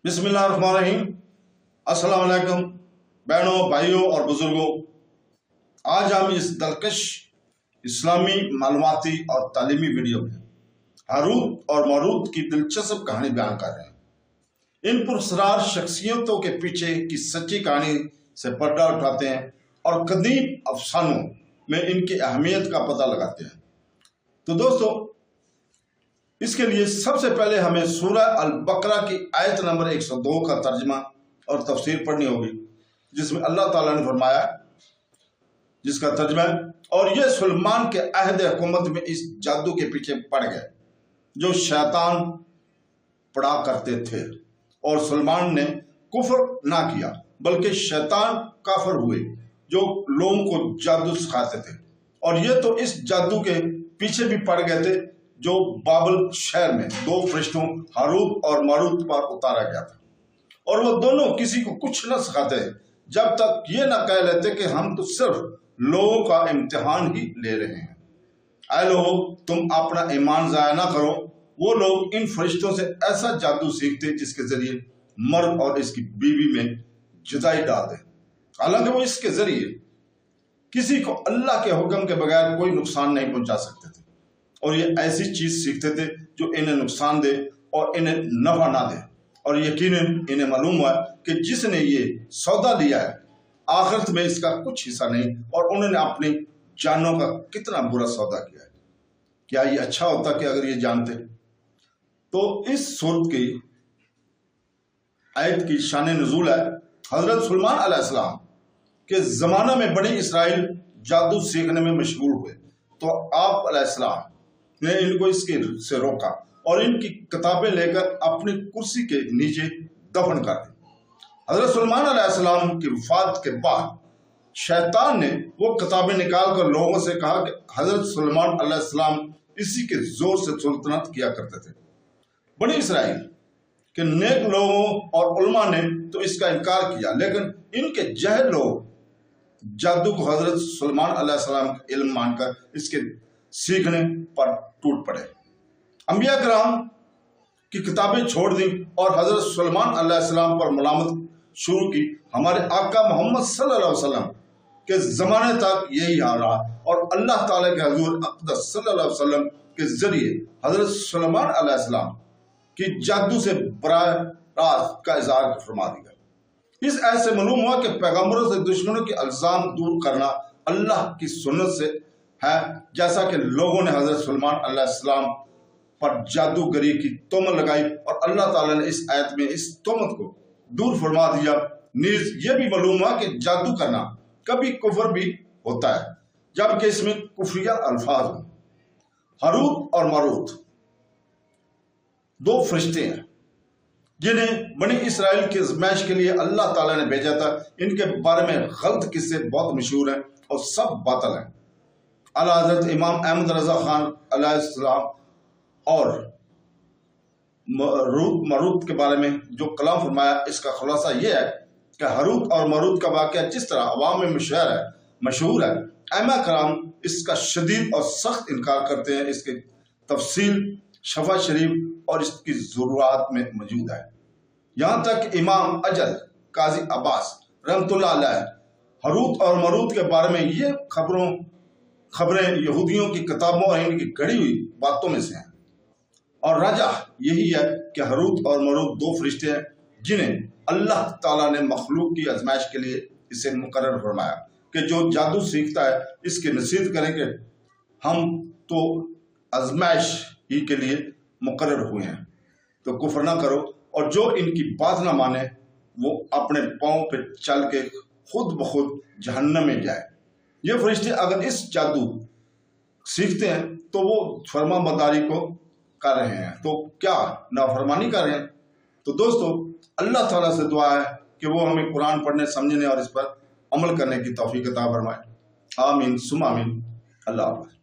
बिस्मिल्लाहिर्रहमानिर्रहीम। अस्सलाम वालेकुम बहनों, भाइयों और बुजुर्गों। आज हम इस दिलकश इस्लामी मालूमाती और तालीमी वीडियो में हारूत और मारूत की दिलचस्प कहानी बयान कर रहे हैं। इन पुरस्कार शख्सियतों के पीछे की सच्ची कहानी से पर्दा उठाते हैं और कदीम अफसानों में इनकी अहमियत का पता लगाते हैं। तो दोस्तों, इसके लिए सबसे पहले हमें सूरह अल बकरा की आयत नंबर 102 का तर्जमा और तफसीर पढ़नी होगी, जिसमें अल्लाह ताला ने फरमाया, जिसका तर्जमा है, और ये सुलेमान के अहद हुकूमत में इस जादू के पीछे पड़ गए जो शैतान पड़ा करते थे, और सुलेमान ने कुफ्र ना किया बल्कि शैतान काफिर हुए जो लोगों को जादू सिखाते थे। और ये तो इस जादू के पीछे भी पड़ गए थे जो बाबल शहर में दो फरिश्तों हारूत और मारूत पर उतारा गया था, और वो दोनों किसी को कुछ न सिखाते जब तक ये ना कह लेते कि हम तो सिर्फ लोगों का इम्तिहान ही ले रहे हैं। ऐ लोगों, तुम अपना ईमान जाया ना करो। वो लोग इन फरिश्तों से ऐसा जादू सीखते जिसके जरिए मर्द और इसकी बीवी में जुदाई डाल दे, हालांकि वो इसके जरिए किसी को अल्लाह के हुक्म के बगैर कोई नुकसान नहीं पहुंचा सकते थे। और ये ऐसी चीज सीखते थे जो इन्हें नुकसान दे और इन्हें नफा ना दे, और यकीनन इन्हें मालूम हुआ कि जिसने ये सौदा लिया है आखिरत में इसका कुछ हिस्सा नहीं, और उन्होंने अपनी जानों का कितना बुरा सौदा किया है। क्या ये अच्छा होता कि अगर ये जानते? तो इस सूरत की आयत की शान नुज़ूल है, हजरत सुलेमान अलैहिस्सलाम के जमाना में बनी इसराइल जादू सीखने में मशगूल हुए, तो आप अलैहिस्सलाम ने इनको इसके से रोका और इनकी किताबें लेकर अपनी कुर्सी के नीचे दफन कर दी। हजरत सुलेमान अलैहिस्सलाम की वफात के बाद शैतान ने वो किताबें निकाल कर लोगों से कहा कि हजरत सुलेमान अलैहिस्सलाम इसी के जोर से सुल्तनत किया करते थे। बनी इसराइल के नेक लोगों और उलमा ने तो इसका इनकार किया, लेकिन इनके जहल लोग जादू को हजरत सुलेमान अलैहिस्सलाम का इल्म मानकर इसके सीखने पर टूट पड़े। अंबिया किराम की किताबें छोड़ दी और हजरत सुलेमान अलैहिस्सलाम पर मुलामत शुरू की। हमारे आका मोहम्मद सल्लल्लाहु अलैहि वसल्लम के जमाने तक यही हाल रहा, और अल्लाह ताला के हजूर अक़दस सल्लल्लाहु अलैहि वसल्लम के जरिए हजरत सुलेमान अलैहिस्सलाम की जादू से बराह रास्त का इज़हार फरमा दिया। इस ऐसे मालूम हुआ कि पैगम्बरों से दुश्मनों के इल्जाम दूर करना अल्लाह की सुन्नत से है, जैसा कि लोगों ने हजरत सुलेमान अलैहिस्सलाम पर जादूगरी की तोहमत लगाई, और अल्लाह ताला ने इस आयत में इस तोहमत को दूर फरमा दिया। नीज ये भी मालूम हुआ कि जादू करना कभी कुफ्र भी होता है, जबकि इसमें कुफरिया अल्फाज हों। हारूत और मारूत दो फरिश्ते हैं जिन्हें बनी इसराइल की आज़माइश के लिए अल्लाह ताला ने भेजा था। इनके बारे में गलत किस्से बहुत मशहूर हैं और सब बातिल हैं। आला हज़रत इमाम अहमद रज़ा खान अलैहिस्सलाम और मारूत के बारे में जो कलाम फरमाया, इसका खुलासा यह है कि हारूत और मारूत का वाक़या जिस तरह अवाम में मशहूर है, अइम्मा कराम इसका शदीद और सख्त इनकार करते हैं। इसके तफसील शफा शरीफ और इसकी ज़रूरत में मौजूद है। यहाँ तक कि इमाम अजल काजी अब्बास रहमतुल्लाह अलैह हारूत और मारूत के बारे में ये खबरें यहूदियों की किताबों और इनकी गढ़ी हुई बातों में से हैं, और राजा यही है कि हारूत और मारूत दो फरिश्ते हैं जिन्हें अल्लाह ताला ने मखलूक की आजमाइश के लिए इसे मुकर्रर फरमाया कि जो जादू सीखता है इसकी नसीहत करें कि हम तो आजमाइश ही के लिए मुकर्रर हुए हैं, तो कुफ्र ना करो, और जो इनकी बात ना माने वो अपने पाँव पे चल के खुद ब खुद जहन्नम में जाए। ये फरिश्ते अगर इस जादू सीखते हैं तो वो फरमाबरदारी को कर रहे हैं, तो क्या नाफरमानी कर रहे हैं? तो दोस्तों, अल्लाह ताला से दुआ है कि वो हमें कुरान पढ़ने, समझने और इस पर अमल करने की तौफीक अता फरमाए। आमीन सुम आमीन। अल्लाह हाफ़िज़।